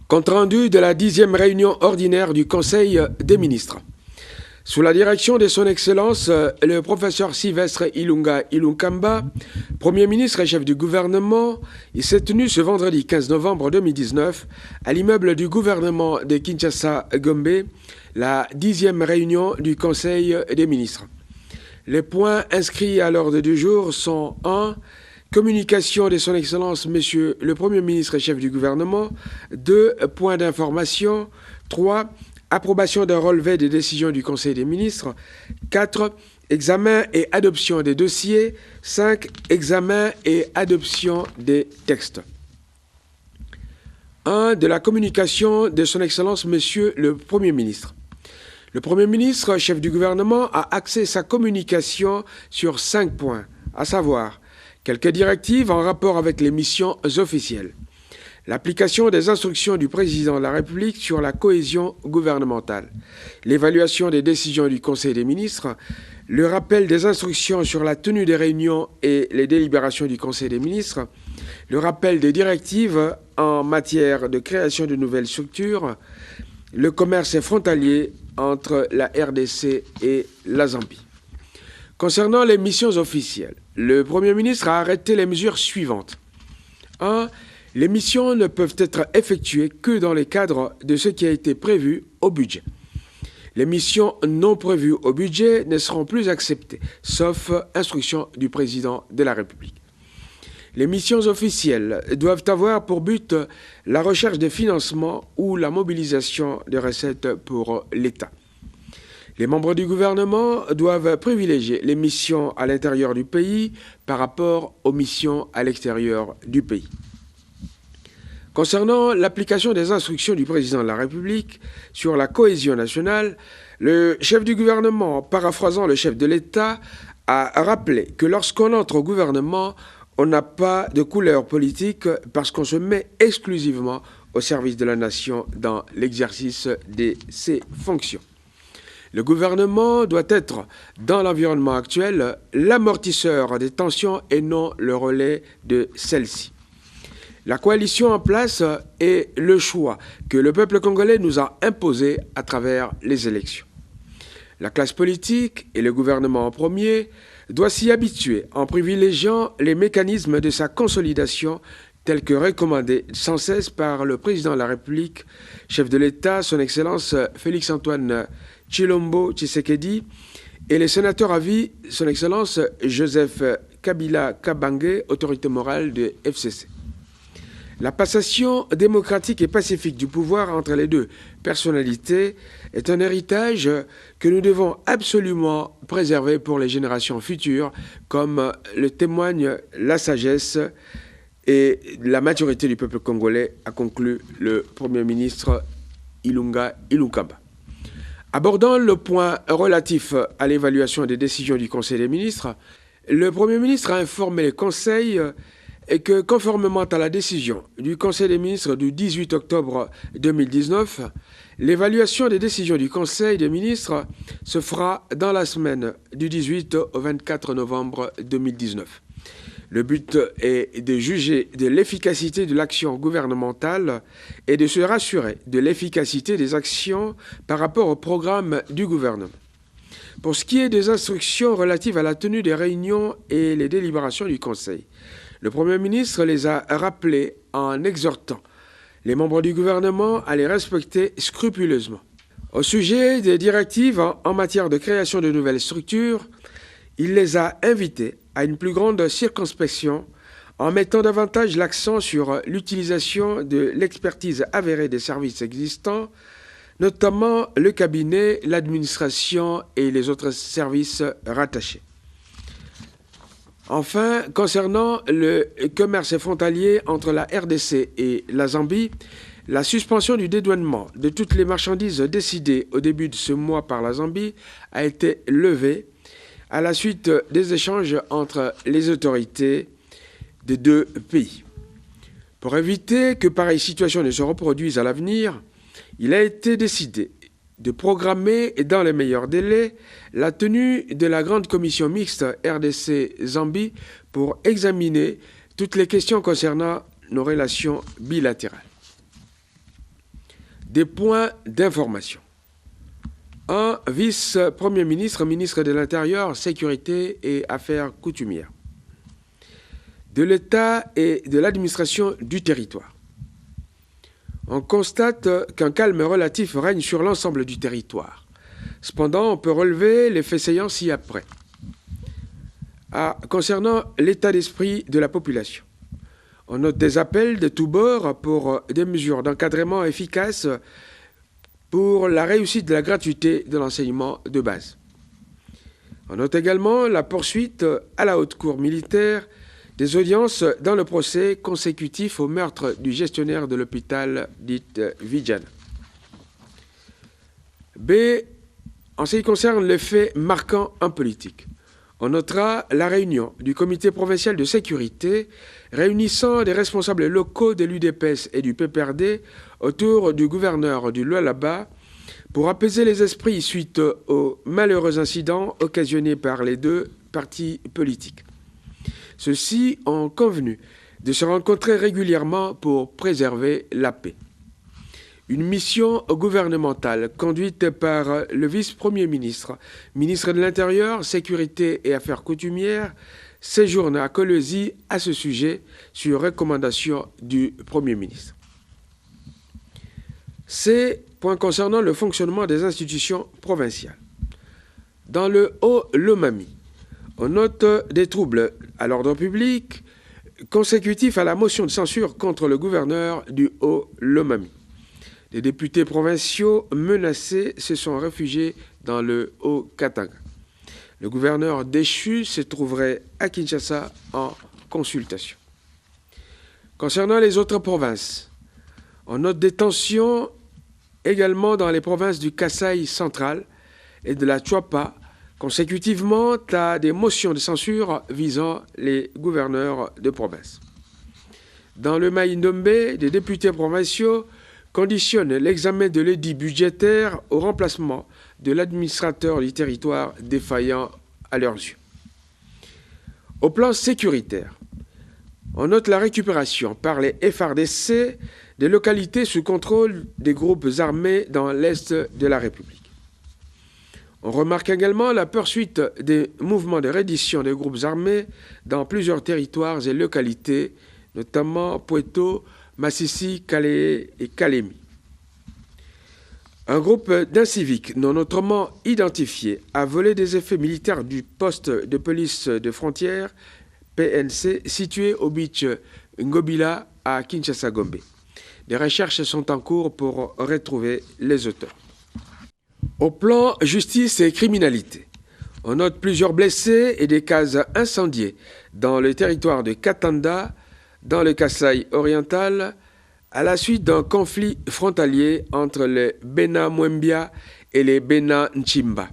Compte rendu de la 10e réunion ordinaire du Conseil des ministres. Sous la direction de son Excellence, le professeur Sylvestre Ilunga Ilunkamba, Premier ministre et chef du gouvernement, il s'est tenu ce vendredi 15 novembre 2019 à l'immeuble du gouvernement de Kinshasa-Gombe, la 10e réunion du Conseil des ministres. Les points inscrits à l'ordre du jour sont 1. Communication de son Excellence, Monsieur le Premier ministre et chef du gouvernement. 2. Points d'information. 3. Approbation d'un relevé des décisions du Conseil des ministres. 4. Examen et adoption des dossiers. 5. Examen et adoption des textes. 1. De la communication de son Excellence, Monsieur le Premier ministre. Le Premier ministre, chef du gouvernement, a axé sa communication sur 5 points, à savoir quelques directives en rapport avec les missions officielles, l'application des instructions du président de la République sur la cohésion gouvernementale, l'évaluation des décisions du Conseil des ministres, le rappel des instructions sur la tenue des réunions et les délibérations du Conseil des ministres, le rappel des directives en matière de création de nouvelles structures, le commerce frontalier entre la RDC et la Zambie. Concernant les missions officielles, le Premier ministre a arrêté les mesures suivantes. 1. Les missions ne peuvent être effectuées que dans le cadre de ce qui a été prévu au budget. Les missions non prévues au budget ne seront plus acceptées, sauf instruction du président de la République. Les missions officielles doivent avoir pour but la recherche de financement ou la mobilisation de recettes pour l'État. Les membres du gouvernement doivent privilégier les missions à l'intérieur du pays par rapport aux missions à l'extérieur du pays. Concernant l'application des instructions du président de la République sur la cohésion nationale, le chef du gouvernement, paraphrasant le chef de l'État, a rappelé que lorsqu'on entre au gouvernement, on n'a pas de couleur politique parce qu'on se met exclusivement au service de la nation dans l'exercice de ses fonctions. Le gouvernement doit être, dans l'environnement actuel, l'amortisseur des tensions et non le relais de celles-ci. La coalition en place est le choix que le peuple congolais nous a imposé à travers les élections. La classe politique, et le gouvernement en premier, doit s'y habituer en privilégiant les mécanismes de sa consolidation tels que recommandés sans cesse par le président de la République, chef de l'État, son Excellence Félix-Antoine Tshilombo Tshisekedi, et les sénateurs à vie, son Excellence Joseph Kabila Kabange, autorité morale de FCC. La passation démocratique et pacifique du pouvoir entre les deux personnalités est un héritage que nous devons absolument préserver pour les générations futures, comme le témoigne la sagesse et la maturité du peuple congolais, a conclu le Premier ministre Ilunga Ilunkamba. Abordant le point relatif à l'évaluation des décisions du Conseil des ministres, le Premier ministre a informé le Conseil et que, conformément à la décision du Conseil des ministres du 18 octobre 2019, l'évaluation des décisions du Conseil des ministres se fera dans la semaine du 18 au 24 novembre 2019. Le but est de juger de l'efficacité de l'action gouvernementale et de se rassurer de l'efficacité des actions par rapport au programme du gouvernement. Pour ce qui est des instructions relatives à la tenue des réunions et les délibérations du Conseil, le Premier ministre les a rappelées en exhortant les membres du gouvernement à les respecter scrupuleusement. Au sujet des directives en matière de création de nouvelles structures, il les a invités à une plus grande circonspection en mettant davantage l'accent sur l'utilisation de l'expertise avérée des services existants, notamment le cabinet, l'administration et les autres services rattachés. Enfin, concernant le commerce frontalier entre la RDC et la Zambie, la suspension du dédouanement de toutes les marchandises décidées au début de ce mois par la Zambie a été levée à la suite des échanges entre les autorités des deux pays. Pour éviter que pareille situation ne se reproduise à l'avenir, il a été décidé de programmer dans les meilleurs délais la tenue de la grande commission mixte RDC-Zambie pour examiner toutes les questions concernant nos relations bilatérales. Des points d'information. 1. Vice-premier ministre, ministre de l'Intérieur, Sécurité et Affaires coutumières. De l'État et de l'administration du territoire. On constate qu'un calme relatif règne sur l'ensemble du territoire. Cependant, on peut relever les faits saillants ci-après. Concernant l'état d'esprit de la population, on note des appels de tous bords pour des mesures d'encadrement efficaces pour la réussite de la gratuité de l'enseignement de base. On note également la poursuite à la haute cour militaire des audiences dans le procès consécutif au meurtre du gestionnaire de l'hôpital dit Vidjana. B. En ce qui concerne les faits marquants en politique, on notera la réunion du comité provincial de sécurité réunissant des responsables locaux de l'UDPS et du PPRD autour du gouverneur du Lualaba pour apaiser les esprits suite aux malheureux incidents occasionnés par les deux partis politiques. Ceux-ci ont convenu de se rencontrer régulièrement pour préserver la paix. Une mission gouvernementale conduite par le vice-premier ministre, ministre de l'Intérieur, Sécurité et Affaires coutumières, séjourne à Kolwezi à ce sujet sur recommandation du Premier ministre. C. Point concernant le fonctionnement des institutions provinciales. Dans le Haut-Lomami, on note des troubles à l'ordre public consécutifs à la motion de censure contre le gouverneur du Haut-Lomami. Les députés provinciaux menacés se sont réfugiés dans le Haut-Katanga. Le gouverneur déchu se trouverait à Kinshasa en consultation. Concernant les autres provinces, on note des tensions également dans les provinces du Kasaï central et de la Tchouapa, consécutivement à des motions de censure visant les gouverneurs de province. Dans le Maïndombe, des députés provinciaux conditionnent l'examen de l'édit budgétaire au remplacement de l'administrateur du territoire défaillant à leurs yeux. Au plan sécuritaire, on note la récupération par les FARDC des localités sous contrôle des groupes armés dans l'Est de la République. On remarque également la poursuite des mouvements de reddition des groupes armés dans plusieurs territoires et localités, notamment Poeto, Massissi, Calais et Kalemi. Un groupe d'inciviques non autrement identifié a volé des effets militaires du poste de police de frontière PNC situé au beach Ngobila à Kinshasa-Gombe. Des recherches sont en cours pour retrouver les auteurs. Au plan justice et criminalité, on note plusieurs blessés et des cases incendiées dans le territoire de Katanda, dans le Kasaï oriental, à la suite d'un conflit frontalier entre les Bena Mwembia et les Bena Nchimba.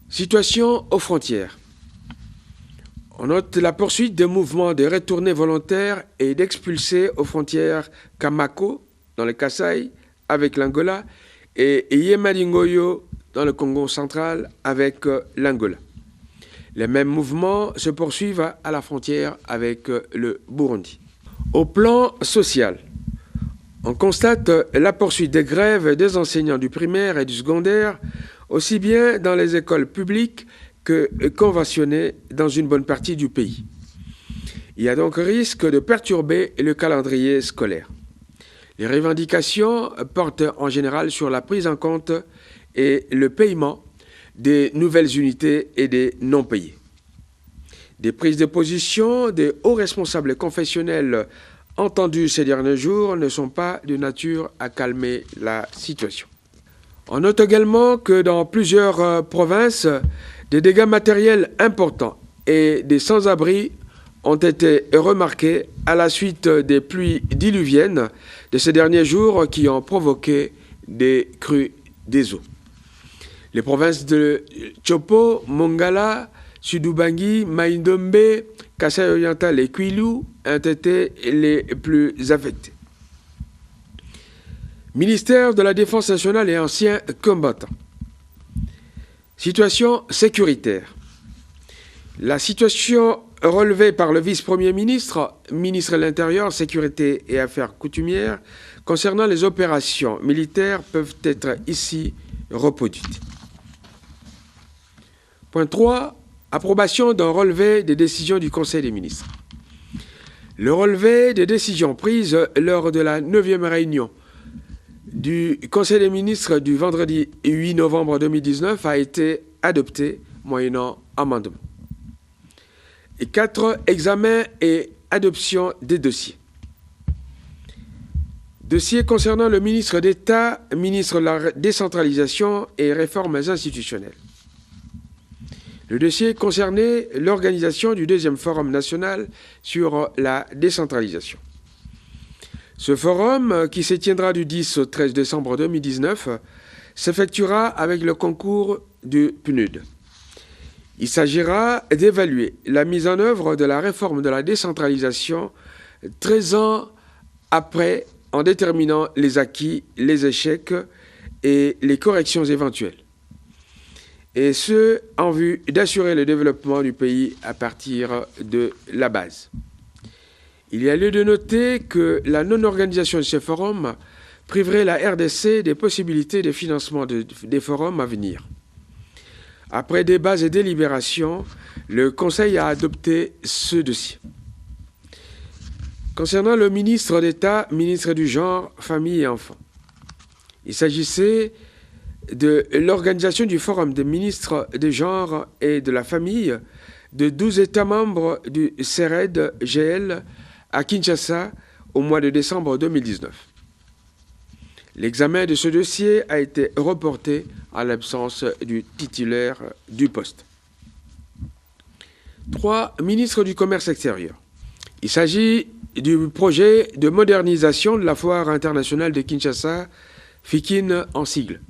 Situation aux frontières. On note la poursuite des mouvements de retournées volontaires et d'expulser aux frontières Kamako, dans le Kasaï, avec l'Angola, et Yemalingoyo, dans le Congo central, avec l'Angola. Les mêmes mouvements se poursuivent à la frontière avec le Burundi. Au plan social, on constate la poursuite des grèves des enseignants du primaire et du secondaire, aussi bien dans les écoles publiques que conventionnées dans une bonne partie du pays. Il y a donc risque de perturber le calendrier scolaire. Les revendications portent en général sur la prise en compte et le paiement des nouvelles unités et des non-payés. Des prises de position des hauts responsables confessionnels entendus ces derniers jours ne sont pas de nature à calmer la situation. On note également que dans plusieurs provinces, des dégâts matériels importants et des sans-abri ont été remarqués à la suite des pluies diluviennes de ces derniers jours qui ont provoqué des crues des eaux. Les provinces de Chopo, Mongala, Sud-Ubangi, Maïndombe, Kasaï oriental et Kwilu ont été les plus affectés. Ministère de la Défense nationale et anciens combattants. Situation sécuritaire. La situation relevés par le vice-premier ministre, ministre de l'Intérieur, Sécurité et Affaires coutumières, concernant les opérations militaires peuvent être ici reproduites. Point 3. Approbation d'un relevé des décisions du Conseil des ministres. Le relevé des décisions prises lors de la 9e réunion du Conseil des ministres du vendredi 8 novembre 2019 a été adopté moyennant amendement. Et 4. Examen et adoption des dossiers. Dossier concernant le ministre d'État, ministre de la décentralisation et réformes institutionnelles. Le dossier concernait l'organisation du 2e Forum national sur la décentralisation. Ce forum, qui se tiendra du 10 au 13 décembre 2019, s'effectuera avec le concours du PNUD. Il s'agira d'évaluer la mise en œuvre de la réforme de la décentralisation 13 ans après, en déterminant les acquis, les échecs et les corrections éventuelles. Et ce, en vue d'assurer le développement du pays à partir de la base. Il y a lieu de noter que la non-organisation de ces forums priverait la RDC des possibilités de financement des forums à venir. Après débats et délibérations, le Conseil a adopté ce dossier. Concernant le ministre d'État, ministre du Genre, Famille et Enfants, il s'agissait de l'organisation du Forum des ministres des genres et de la famille de 12 États membres du CERED-GL à Kinshasa au mois de décembre 2019. L'examen de ce dossier a été reporté en l'absence du titulaire du poste. 3. Ministre du Commerce extérieur. Il s'agit du projet de modernisation de la foire internationale de Kinshasa, FIKIN en sigle.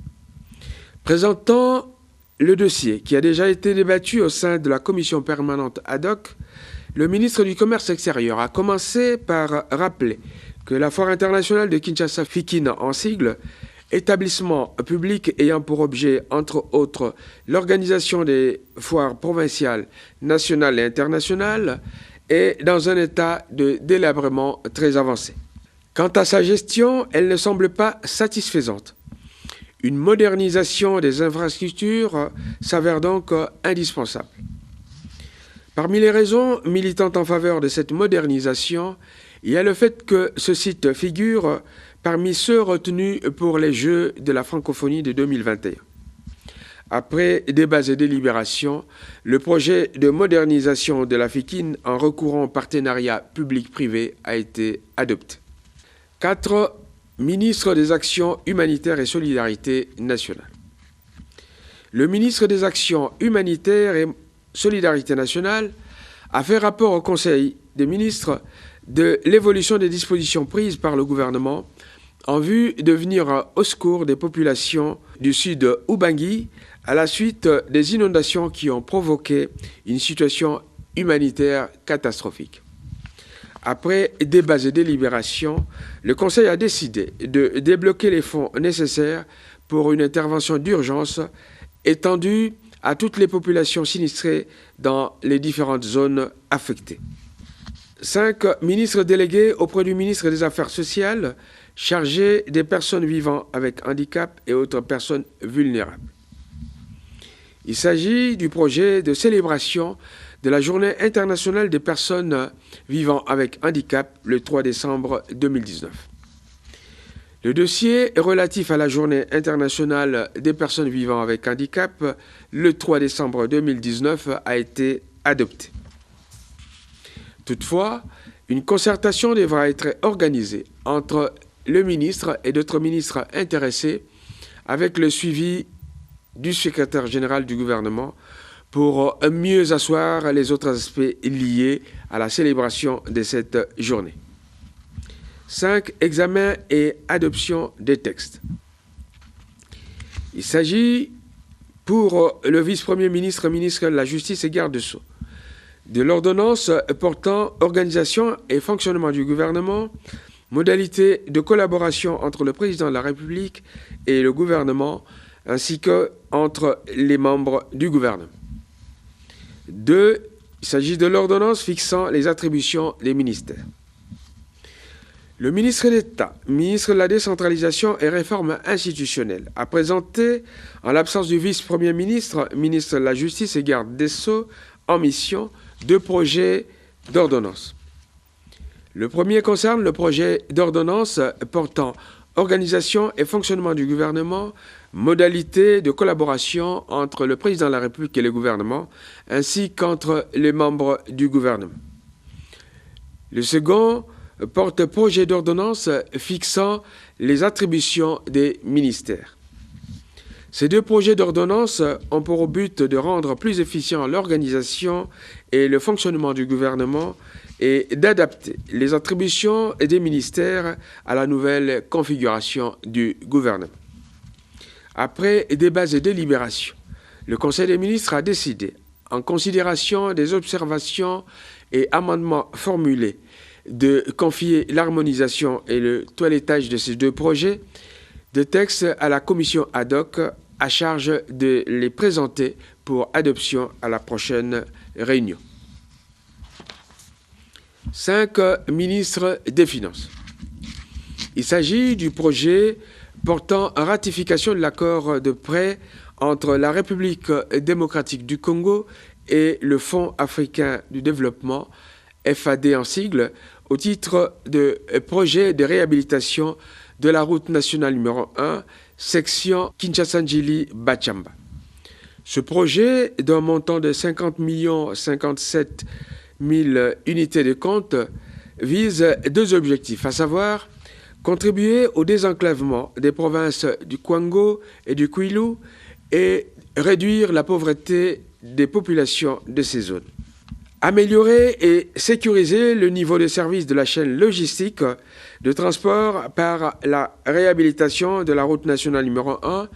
Présentant le dossier qui a déjà été débattu au sein de la commission permanente ad hoc, le ministre du Commerce extérieur a commencé par rappeler que la foire internationale de Kinshasa, FIKIN en sigle, établissement public ayant pour objet, entre autres, l'organisation des foires provinciales, nationales et internationales, est dans un état de délabrement très avancé. Quant à sa gestion, elle ne semble pas satisfaisante. Une modernisation des infrastructures s'avère donc indispensable. Parmi les raisons militant en faveur de cette modernisation, il y a le fait que ce site figure parmi ceux retenus pour les Jeux de la francophonie de 2021. Après débats et délibérations, le projet de modernisation de la FIKIN en recourant au partenariat public-privé a été adopté. 4. Ministre des Actions humanitaires et solidarité nationale. Le ministre des Actions humanitaires et solidarité nationale a fait rapport au Conseil des ministres de l'évolution des dispositions prises par le gouvernement en vue de venir au secours des populations du sud Ubangui à la suite des inondations qui ont provoqué une situation humanitaire catastrophique. Après débats et délibérations, le Conseil a décidé de débloquer les fonds nécessaires pour une intervention d'urgence étendue à toutes les populations sinistrées dans les différentes zones affectées. 5. Ministre délégué auprès du ministre des Affaires sociales, chargé des personnes vivant avec handicap et autres personnes vulnérables. Il s'agit du projet de célébration de la Journée internationale des personnes vivant avec handicap le 3 décembre 2019. Le dossier relatif à la Journée internationale des personnes vivant avec handicap le 3 décembre 2019 a été adopté. Toutefois, une concertation devra être organisée entre le ministre et d'autres ministres intéressés avec le suivi du secrétaire général du gouvernement pour mieux asseoir les autres aspects liés à la célébration de cette journée. 5. Examen et adoption des textes. Il s'agit pour le vice-premier ministre, ministre de la Justice et garde des Sceaux, de l'ordonnance portant organisation et fonctionnement du gouvernement, modalités de collaboration entre le président de la République et le gouvernement, ainsi qu'entre les membres du gouvernement. 2. Il s'agit de l'ordonnance fixant les attributions des ministères. Le ministre d'État, ministre de la décentralisation et réforme institutionnelle, a présenté, en l'absence du vice-premier ministre, ministre de la Justice et garde des Sceaux, en mission, 2 projets d'ordonnance. Le premier concerne le projet d'ordonnance portant organisation et fonctionnement du gouvernement, modalités de collaboration entre le président de la République et le gouvernement, ainsi qu'entre les membres du gouvernement. Le second porte projet d'ordonnance fixant les attributions des ministères. Ces 2 projets d'ordonnance ont pour but de rendre plus efficient l'organisation et le fonctionnement du gouvernement et d'adapter les attributions des ministères à la nouvelle configuration du gouvernement. Après débats et délibérations, le Conseil des ministres a décidé, en considération des observations et amendements formulés, de confier l'harmonisation et le toilettage de ces 2 projets de texte à la commission ad hoc à charge de les présenter pour adoption à la prochaine réunion. 5 ministres des Finances. Il s'agit du projet portant ratification de l'accord de prêt entre la République démocratique du Congo et le Fonds africain du développement, FAD en sigle, au titre de projet de réhabilitation de la route nationale numéro 1, section Kinshasa-Njili-Bachamba. Ce projet, d'un montant de 50 057 000 unités de compte, vise 2 objectifs, à savoir contribuer au désenclavement des provinces du Kwango et du Kwilu et réduire la pauvreté des populations de ces zones. Améliorer et sécuriser le niveau de service de la chaîne logistique de transport par la réhabilitation de la route nationale numéro 1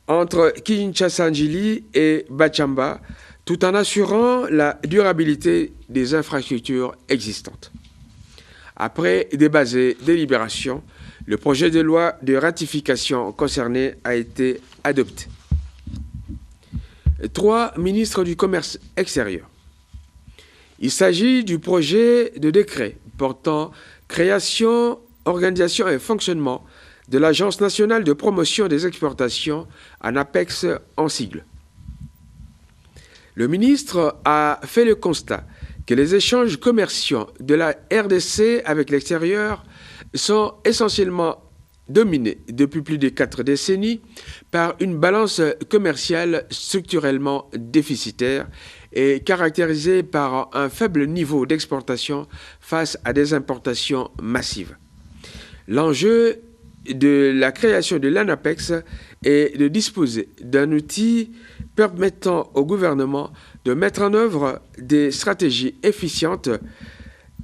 entre Kinshasa-Njili et Bachamba, tout en assurant la durabilité des infrastructures existantes. Après débat et délibération, le projet de loi de ratification concerné a été adopté. 3 ministres du Commerce extérieur. Il s'agit du projet de décret portant création, organisation et fonctionnement de l'Agence nationale de promotion des exportations, ANAPEX en sigle. Le ministre a fait le constat que les échanges commerciaux de la RDC avec l'extérieur sont essentiellement dominés depuis plus de 4 décennies par une balance commerciale structurellement déficitaire et caractérisée par un faible niveau d'exportation face à des importations massives. L'enjeu de la création de l'ANAPEX est de disposer d'un outil permettant au gouvernement de mettre en œuvre des stratégies efficientes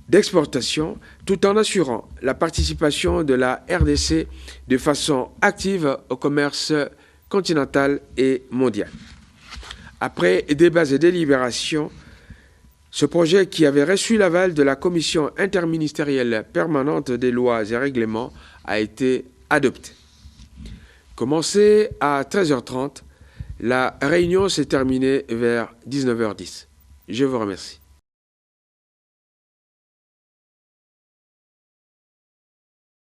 d'exportation tout en assurant la participation de la RDC de façon active au commerce continental et mondial. Après débats et délibérations, ce projet qui avait reçu l'aval de la Commission interministérielle permanente des lois et règlements a été adopté. Commencé à 13h30, la réunion s'est terminée vers 19h10. Je vous remercie.